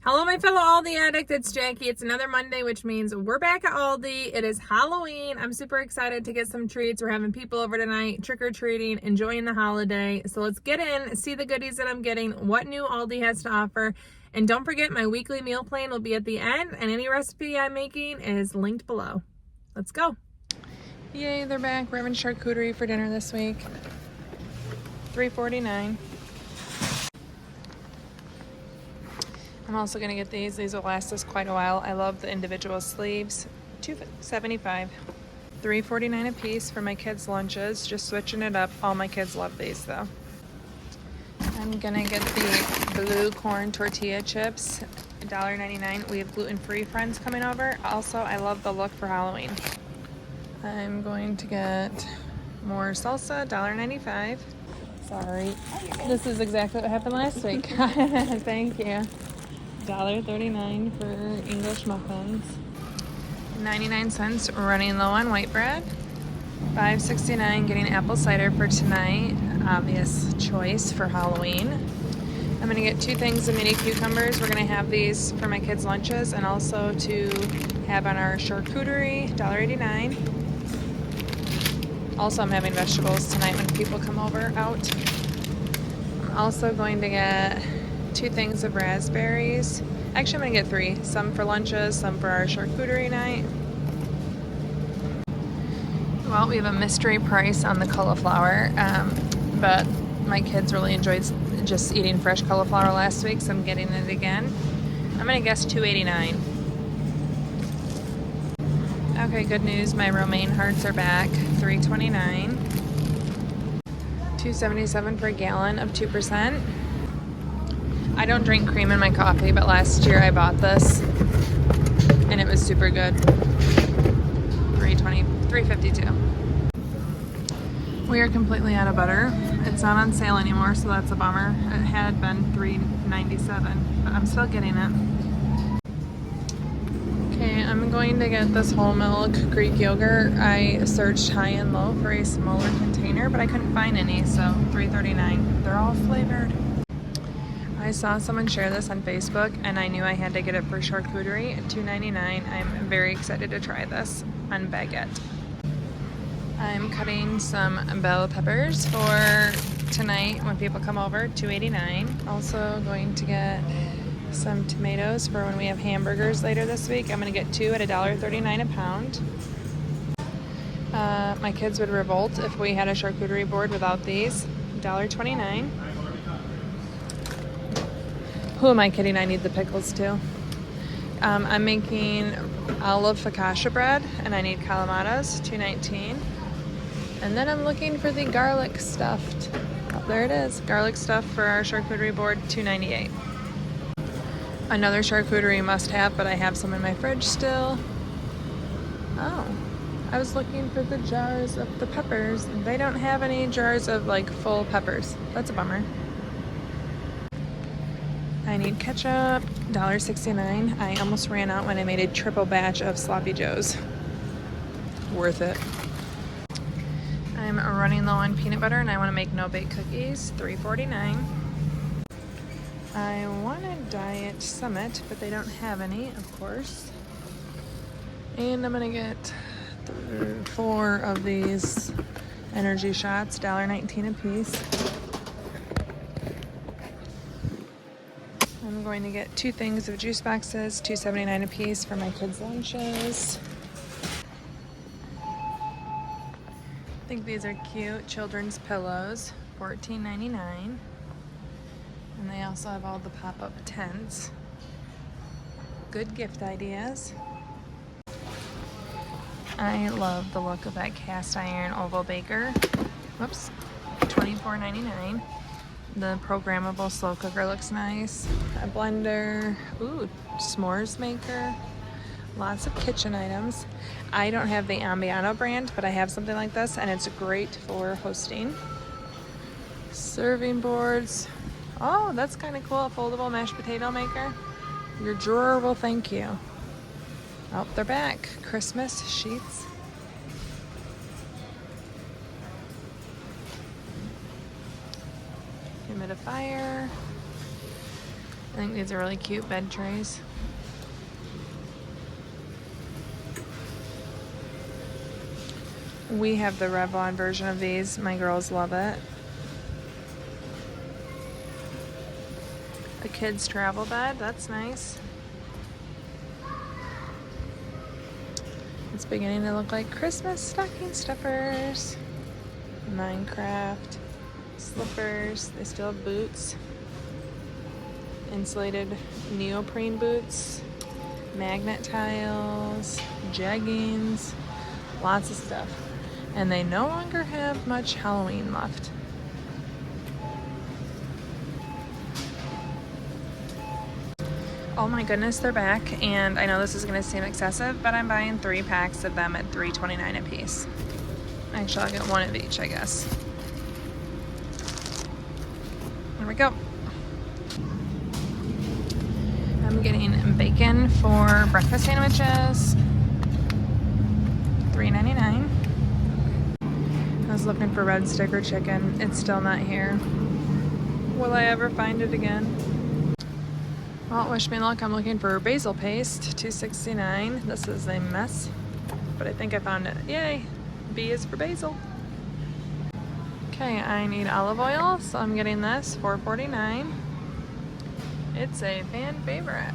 Hello, my fellow Aldi addict. It's Jackie. It's another Monday, which means we're back at Aldi. It is Halloween. I'm super excited to get some treats. We're having people over tonight, trick-or-treating, enjoying the holiday. So let's get in, see the goodies that I'm getting, what new Aldi has to offer. And don't forget, my weekly meal plan will be at the end, and any recipe I'm making is linked below. Let's go. Yay, they're back. We're having charcuterie for dinner this week. $3.49. I'm also gonna get these. These will last us quite a while. I love the individual sleeves. $2.75. $3.49 a piece for my kids' lunches. Just switching it up. All my kids love these though. I'm gonna get the blue corn tortilla chips. $1.99. We have gluten-free friends coming over. Also, I love the look for Halloween. I'm going to get more salsa. $1.95. Sorry. This is exactly what happened last week. Thank you. $1.39 for English muffins. 99 cents running low on white bread. $5.69 getting apple cider for tonight. Obvious choice for Halloween. I'm gonna get 2 things of mini cucumbers. We're gonna have these for my kids' lunches and also to have on our charcuterie. $1.89. Also, I'm having vegetables tonight when people come over out. I'm also going to get 2 things of raspberries. Actually, I'm gonna get 3. Some for lunches, some for our charcuterie night. Well, we have a mystery price on the cauliflower, but my kids really enjoyed just eating fresh cauliflower last week, so I'm getting it again. I'm gonna guess $2.89. Okay, good news, my romaine hearts are back. $3.29. $2.77 for a gallon of 2%. I don't drink cream in my coffee, but last year I bought this and it was super good. $3.52. We are completely out of butter. It's not on sale anymore, so that's a bummer. It had been $3.97, but I'm still getting it. Okay, I'm going to get this whole milk Greek yogurt. I searched high and low for a smaller container, but I couldn't find any, so $3.39. They're all flavored. I saw someone share this on Facebook and I knew I had to get it for charcuterie at $2.99. I'm very excited to try this on baguette. I'm cutting some bell peppers for tonight when people come over, $2.89. Also going to get some tomatoes for when we have hamburgers later this week. I'm going to get 2 at $1.39 a pound. My kids would revolt if we had a charcuterie board without these. $1.29. Who am I kidding? I need the pickles too. I'm making olive focaccia bread and I need calamatas, $2.19. And then I'm looking for the garlic stuffed. Oh, there it is. Garlic stuffed for our charcuterie board, $2.98. Another charcuterie must have, but I have some in my fridge still. Oh, I was looking for the jars of the peppers. They don't have any jars of like full peppers. That's a bummer. I need ketchup, $1.69. I almost ran out when I made a triple batch of sloppy joes. Worth it. I'm running low on peanut butter and I want to make no-bake cookies, $3.49. I want a Diet Summit, but they don't have any, of course. And I'm gonna get 4 of these energy shots, $1.19 a piece. I'm going to get 2 things of juice boxes, $2.79 a piece for my kids' lunches. I think these are cute children's pillows, $14.99. And they also have all the pop-up tents. Good gift ideas. I love the look of that cast iron oval baker. Whoops, $24.99. The programmable slow cooker looks nice. A blender, ooh, s'mores maker. Lots of kitchen items. I don't have the Ambiano brand, but I have something like this and it's great for hosting. Serving boards. Oh, that's kind of cool, a foldable mashed potato maker. Your drawer will thank you. Oh, they're back. Christmas sheets. Humidifier. I think these are really cute bed trays. We have the Revlon version of these. My girls love it. A kid's travel bed, that's nice. It's beginning to look like Christmas stocking stuffers. Minecraft slippers. They still have boots. Insulated neoprene boots. Magnet tiles. Jeggings. Lots of stuff. And they no longer have much Halloween left. Oh my goodness, they're back, and I know this is going to seem excessive, but I'm buying 3 packs of them at $3.29 a piece. Actually, I'll get one of each, I guess. There we go. I'm getting bacon for breakfast sandwiches. $3.99. I was looking for red sticker chicken. It's still not here. Will I ever find it again? Well, wish me luck. I'm looking for basil paste, $2.69. This is a mess, but I think I found it. Yay! B is for basil. Okay, I need olive oil, so I'm getting this, $4.49. It's a fan favorite.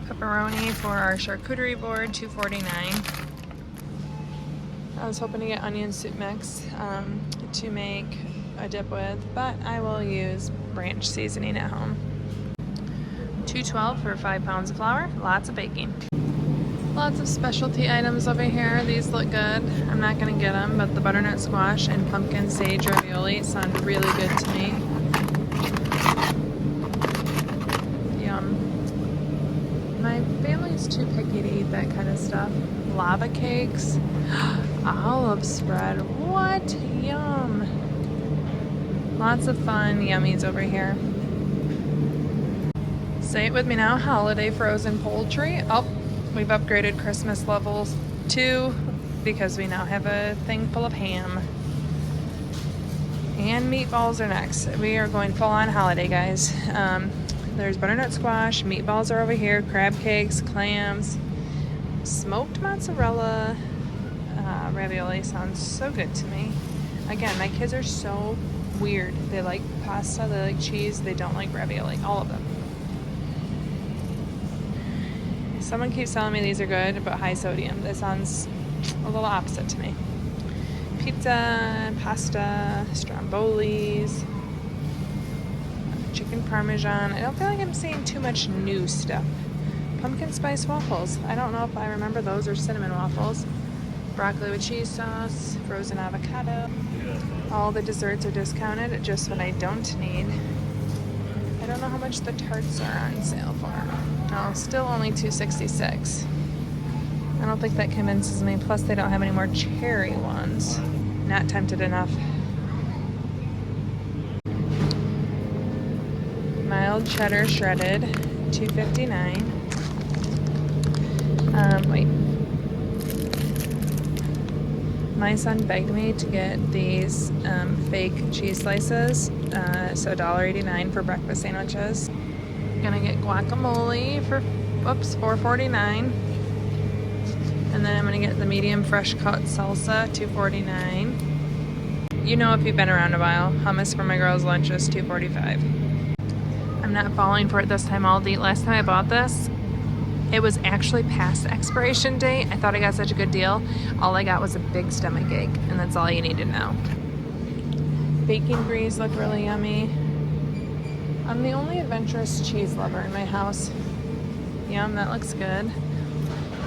Pepperoni for our charcuterie board, $2.49. I was hoping to get onion soup mix to make a dip with, but I will use ranch seasoning at home. $2.12 for 5 pounds of flour. Lots of baking. Lots of specialty items over here. These look good. I'm not going to get them, but the butternut squash and pumpkin sage ravioli sound really good to me. Yum. My family's too picky to eat that kind of stuff. Lava cakes. Olive spread. What? Yum. Lots of fun yummies over here. Say it with me now. Holiday frozen poultry. Oh, we've upgraded Christmas levels too because we now have a thing full of ham. And meatballs are next. We are going full on holiday, guys. There's butternut squash. Meatballs are over here. Crab cakes, clams, smoked mozzarella. Ravioli sounds so good to me. Again, my kids are so weird. They like pasta, they like cheese, they don't like ravioli. All of them. Someone keeps telling me these are good, but high sodium. That sounds a little opposite to me. Pizza, pasta, strombolis, chicken parmesan. I don't feel like I'm seeing too much new stuff. Pumpkin spice waffles. I don't know if I remember those or cinnamon waffles. Broccoli with cheese sauce, frozen avocado. All the desserts are discounted, just what I don't need. I don't know how much the tarts are on sale for. No, still only $2.66. I don't think that convinces me. Plus, they don't have any more cherry ones. Not tempted enough. Mild cheddar shredded, $2.59. Wait. My son begged me to get these fake cheese slices, so $1.89 for breakfast sandwiches. Gonna get guacamole for, $4.49. And then I'm gonna get the medium fresh cut salsa, $2.49. You know, if you've been around a while, hummus for my girls' lunch is $2.45. I'm not falling for it this time, Aldi. Last time I bought this, it was actually past the expiration date. I thought I got such a good deal. All I got was a big stomach ache, and that's all you need to know. Bacon grease look really yummy. I'm the only adventurous cheese lover in my house. Yum, that looks good.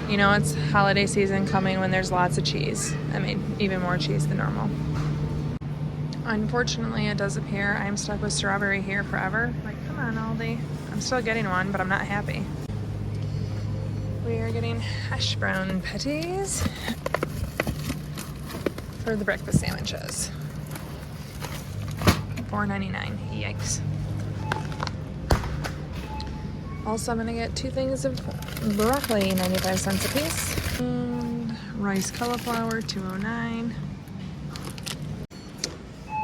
You know, it's holiday season coming when there's lots of cheese. I mean, even more cheese than normal. Unfortunately, it does appear I'm stuck with strawberry here forever. Like, come on, Aldi. I'm still getting one, but I'm not happy. We are getting hash brown patties for the breakfast sandwiches. $4.99. Yikes. Also, I'm gonna get 2 things of broccoli, 95 cents a piece. And rice cauliflower, $2.09.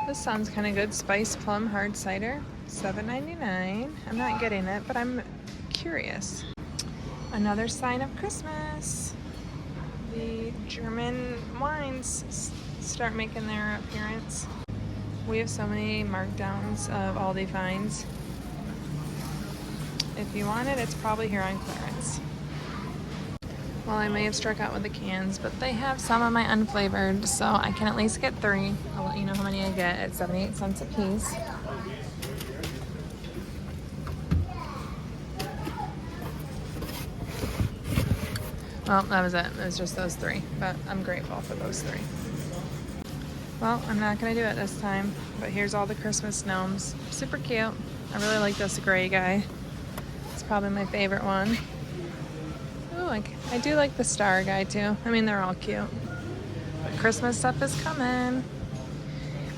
This sounds kind of good. Spice plum hard cider, $7.99. I'm not getting it, but I'm curious. Another sign of Christmas. The German wines start making their appearance. We have so many markdowns of Aldi finds. If you want it, it's probably here on clearance. Well, I may have struck out with the cans, but they have some of my unflavored, so I can at least get 3. I'll let you know how many I get at 78 cents a piece. Well, that was it. It was just those 3, but I'm grateful for those 3. Well, I'm not going to do it this time, but here's all the Christmas gnomes. Super cute. I really like this gray guy. It's probably my favorite one. Oh, I do like the star guy too. I mean, they're all cute. But Christmas stuff is coming.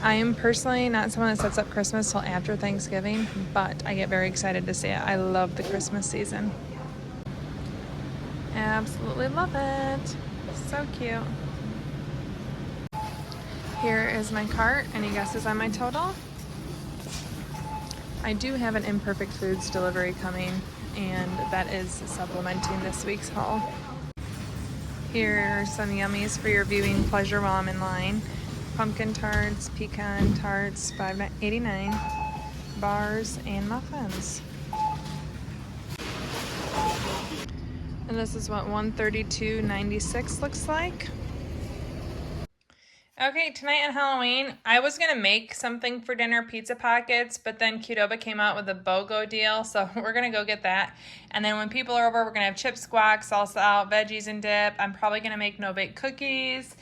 I am personally not someone that sets up Christmas till after Thanksgiving, but I get very excited to see it. I love the Christmas season. Absolutely love it. So cute. Here is my cart. Any guesses on my total? I do have an Imperfect Foods delivery coming, and that is supplementing this week's haul. Here are some yummies for your viewing pleasure while I'm in line. Pumpkin tarts, pecan tarts, $5.89, bars, and muffins. And this is what $132.96 looks like. Okay, tonight on Halloween, I was going to make something for dinner, pizza pockets, but then Qdoba came out with a BOGO deal, so we're going to go get that. And then when people are over, we're going to have chips, guac, salsa out, veggies, and dip. I'm probably going to make no-bake cookies,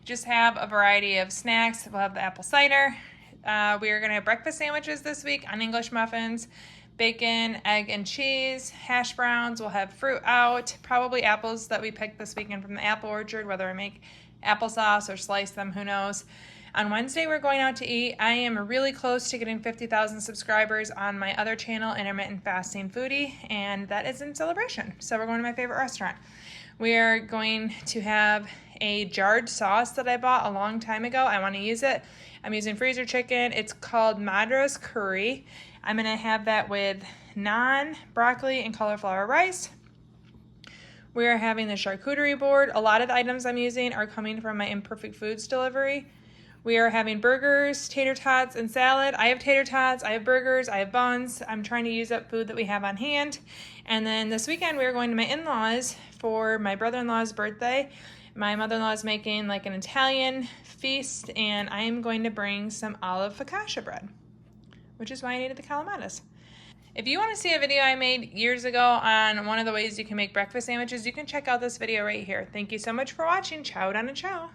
just have a variety of snacks. We'll have the apple cider. We are going to have breakfast sandwiches this week on English muffins, bacon, egg, and cheese, hash browns. We'll have fruit out, probably apples that we picked this weekend from the apple orchard, whether I make applesauce or slice them, who knows. On Wednesday, we're going out to eat. I am really close to getting 50,000 subscribers on my other channel, Intermittent Fasting Foodie, and that is in celebration. So we're going to my favorite restaurant. We are going to have a jarred sauce that I bought a long time ago. I want to use it. I'm using freezer chicken. It's called Madras Curry. I'm going to have that with naan, broccoli, and cauliflower rice. We are having the charcuterie board. A lot of the items I'm using are coming from my Imperfect Foods delivery. We are having burgers, tater tots, and salad. I have tater tots, I have burgers, I have buns. I'm trying to use up food that we have on hand. And then this weekend we are going to my in-laws for my brother-in-law's birthday. My mother-in-law is making like an Italian feast, and I am going to bring some olive focaccia bread, which is why I needed the calamatas. If you want to see a video I made years ago on one of the ways you can make breakfast sandwiches, you can check out this video right here. Thank you so much for watching. Ciao down and ciao.